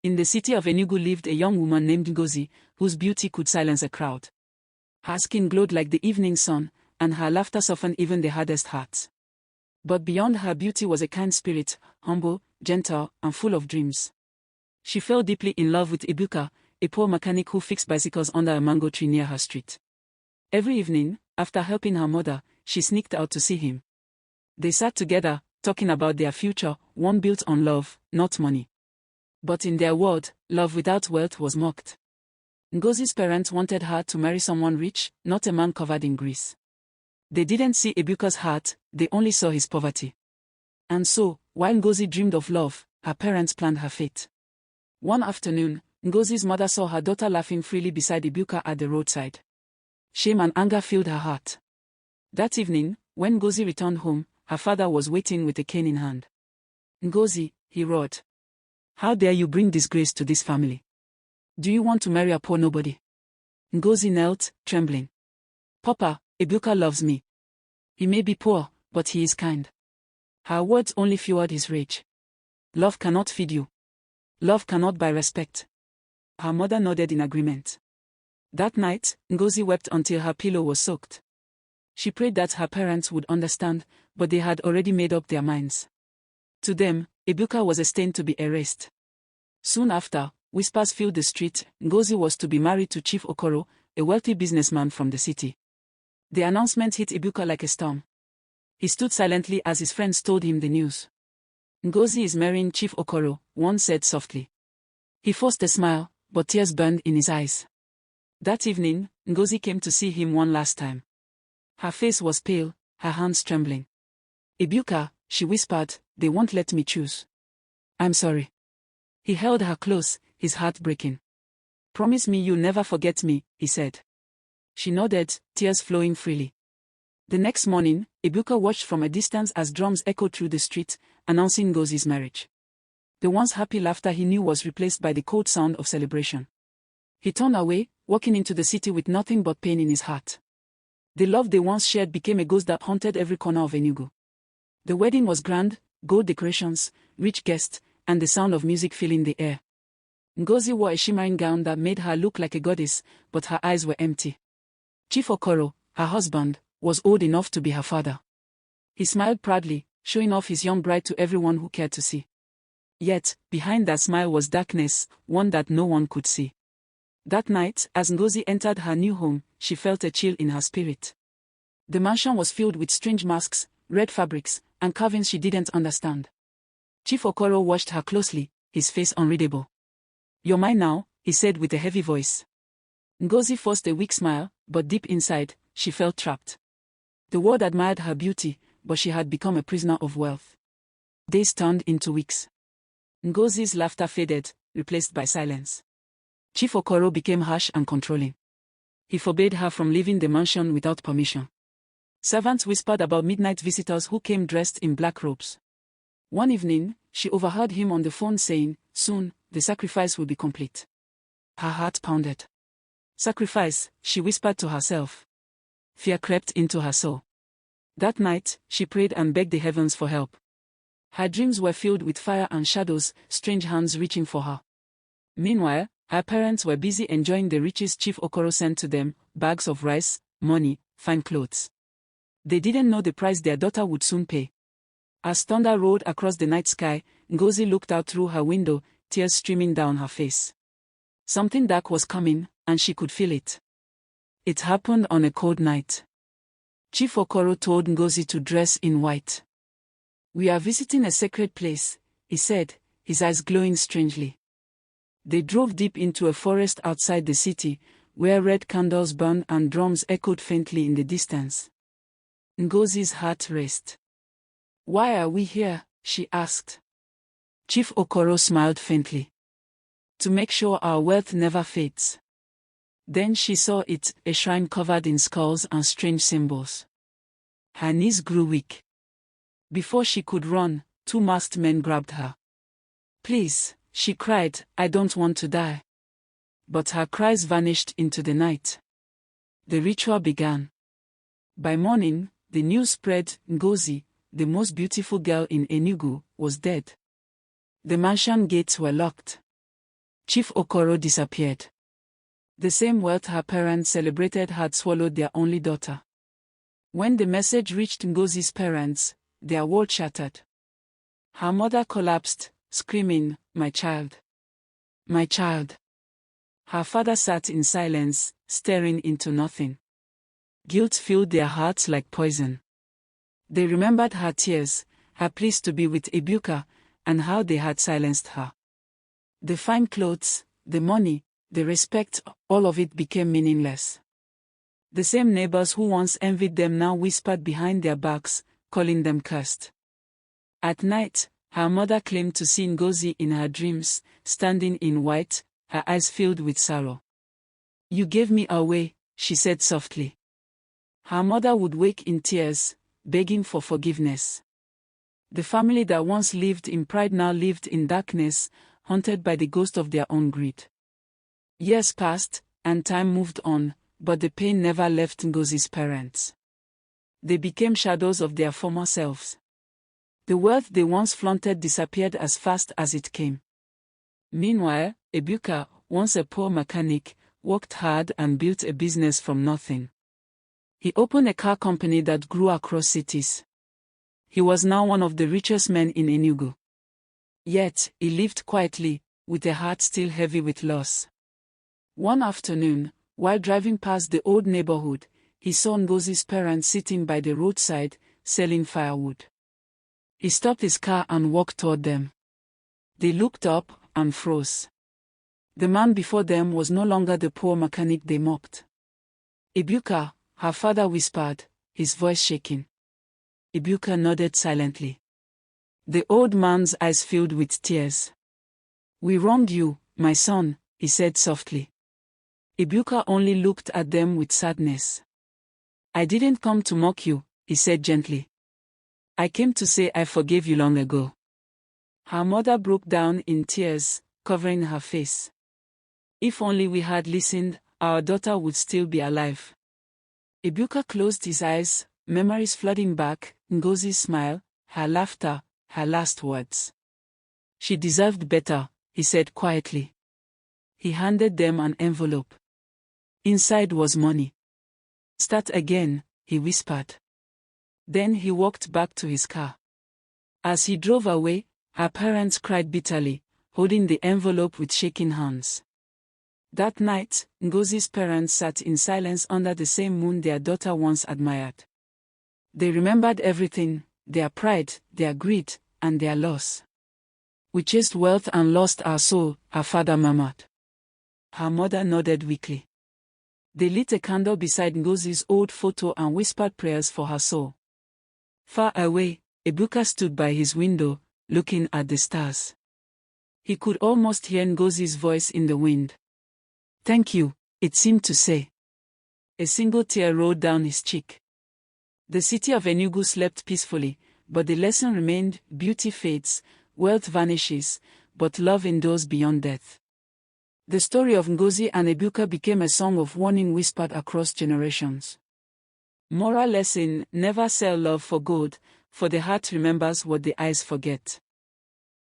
In the city of Enugu lived a young woman named Ngozi, whose beauty could silence a crowd. Her skin glowed like the evening sun, and her laughter softened even the hardest hearts. But beyond her beauty was a kind spirit, humble, gentle, and full of dreams. She fell deeply in love with Ebuka, a poor mechanic who fixed bicycles under a mango tree near her street. Every evening, after helping her mother, she sneaked out to see him. They sat together, talking about their future, one built on love, not money. But in their world, love without wealth was mocked. Ngozi's parents wanted her to marry someone rich, not a man covered in grease. They didn't see Ebuka's heart, they only saw his poverty. And so, while Ngozi dreamed of love, her parents planned her fate. One afternoon, Ngozi's mother saw her daughter laughing freely beside Ebuka at the roadside. Shame and anger filled her heart. That evening, when Ngozi returned home, her father was waiting with a cane in hand. "Ngozi," he roared. "How dare you bring disgrace to this family? Do you want to marry a poor nobody?" Ngozi knelt, trembling. "Papa, Ebuka loves me. He may be poor, but he is kind." Her words only fueled his rage. "Love cannot feed you. Love cannot buy respect." Her mother nodded in agreement. That night, Ngozi wept until her pillow was soaked. She prayed that her parents would understand, but they had already made up their minds. To them, Ebuka was a stain to be erased. Soon after, whispers filled the street. Ngozi was to be married to Chief Okoro, a wealthy businessman from the city. The announcement hit Ebuka like a storm. He stood silently as his friends told him the news. "Ngozi is marrying Chief Okoro," one said softly. He forced a smile, but tears burned in his eyes. That evening, Ngozi came to see him one last time. Her face was pale, her hands trembling. "Ebuka," she whispered, "they won't let me choose. I'm sorry." He held her close, his heart breaking. "Promise me you'll never forget me," he said. She nodded, tears flowing freely. The next morning, Ebuka watched from a distance as drums echoed through the street, announcing Ngozi's marriage. The once happy laughter he knew was replaced by the cold sound of celebration. He turned away, walking into the city with nothing but pain in his heart. The love they once shared became a ghost that haunted every corner of Enugu. The wedding was grand, gold decorations, rich guests, and the sound of music filling the air. Ngozi wore a shimmering gown that made her look like a goddess, but her eyes were empty. Chief Okoro, her husband, was old enough to be her father. He smiled proudly, showing off his young bride to everyone who cared to see. Yet, behind that smile was darkness, one that no one could see. That night, as Ngozi entered her new home, she felt a chill in her spirit. The mansion was filled with strange masks, red fabrics, and carvings she didn't understand. Chief Okoro watched her closely, his face unreadable. "You're mine now," he said with a heavy voice. Ngozi forced a weak smile, but deep inside, she felt trapped. The world admired her beauty, but she had become a prisoner of wealth. Days turned into weeks. Ngozi's laughter faded, replaced by silence. Chief Okoro became harsh and controlling. He forbade her from leaving the mansion without permission. Servants whispered about midnight visitors who came dressed in black robes. One evening, she overheard him on the phone saying, "Soon, the sacrifice will be complete." Her heart pounded. "Sacrifice," she whispered to herself. Fear crept into her soul. That night, she prayed and begged the heavens for help. Her dreams were filled with fire and shadows, strange hands reaching for her. Meanwhile, her parents were busy enjoying the riches Chief Okoro sent to them, bags of rice, money, fine clothes. They didn't know the price their daughter would soon pay. As thunder rolled across the night sky, Ngozi looked out through her window, tears streaming down her face. Something dark was coming, and she could feel it. It happened on a cold night. Chief Okoro told Ngozi to dress in white. "We are visiting a sacred place," he said, his eyes glowing strangely. They drove deep into a forest outside the city, where red candles burned and drums echoed faintly in the distance. Ngozi's heart raced. "Why are we here?" she asked. Chief Okoro smiled faintly. "To make sure our wealth never fades." Then she saw it, a shrine covered in skulls and strange symbols. Her knees grew weak. Before she could run, two masked men grabbed her. "Please," she cried, "I don't want to die." But her cries vanished into the night. The ritual began. By morning, the news spread: Ngozi, the most beautiful girl in Enugu, was dead. The mansion gates were locked. Chief Okoro disappeared. The same wealth her parents celebrated had swallowed their only daughter. When the message reached Ngozi's parents, their world shattered. Her mother collapsed, screaming, "My child! My child!" Her father sat in silence, staring into nothing. Guilt filled their hearts like poison. They remembered her tears, her pleas to be with Ebuka, and how they had silenced her. The fine clothes, the money, the respect, all of it became meaningless. The same neighbors who once envied them now whispered behind their backs, calling them cursed. At night, her mother claimed to see Ngozi in her dreams, standing in white, her eyes filled with sorrow. "You gave me away," she said softly. Her mother would wake in tears, begging for forgiveness. The family that once lived in pride now lived in darkness, haunted by the ghost of their own greed. Years passed, and time moved on, but the pain never left Ngozi's parents. They became shadows of their former selves. The wealth they once flaunted disappeared as fast as it came. Meanwhile, Ebuka, once a poor mechanic, worked hard and built a business from nothing. He opened a car company that grew across cities. He was now one of the richest men in Enugu. Yet, he lived quietly, with a heart still heavy with loss. One afternoon, while driving past the old neighborhood, he saw Ngozi's parents sitting by the roadside, selling firewood. He stopped his car and walked toward them. They looked up and froze. The man before them was no longer the poor mechanic they mocked. "Ebuka," her father whispered, his voice shaking. Ebuka nodded silently. The old man's eyes filled with tears. "We wronged you, my son," he said softly. Ebuka only looked at them with sadness. "I didn't come to mock you," he said gently. "I came to say I forgave you long ago." Her mother broke down in tears, covering her face. "If only we had listened, our daughter would still be alive." Ebuka closed his eyes, memories flooding back, Ngozi's smile, her laughter, her last words. "She deserved better," he said quietly. He handed them an envelope. Inside was money. "Start again," he whispered. Then he walked back to his car. As he drove away, her parents cried bitterly, holding the envelope with shaking hands. That night, Ngozi's parents sat in silence under the same moon their daughter once admired. They remembered everything, their pride, their greed, and their loss. "We chased wealth and lost our soul," her father murmured. Her mother nodded weakly. They lit a candle beside Ngozi's old photo and whispered prayers for her soul. Far away, Ebuka stood by his window, looking at the stars. He could almost hear Ngozi's voice in the wind. "Thank you," it seemed to say. A single tear rolled down his cheek. The city of Enugu slept peacefully, but the lesson remained: beauty fades, wealth vanishes, but love endures beyond death. The story of Ngozi and Ebuka became a song of warning whispered across generations. Moral lesson: never sell love for gold, for the heart remembers what the eyes forget.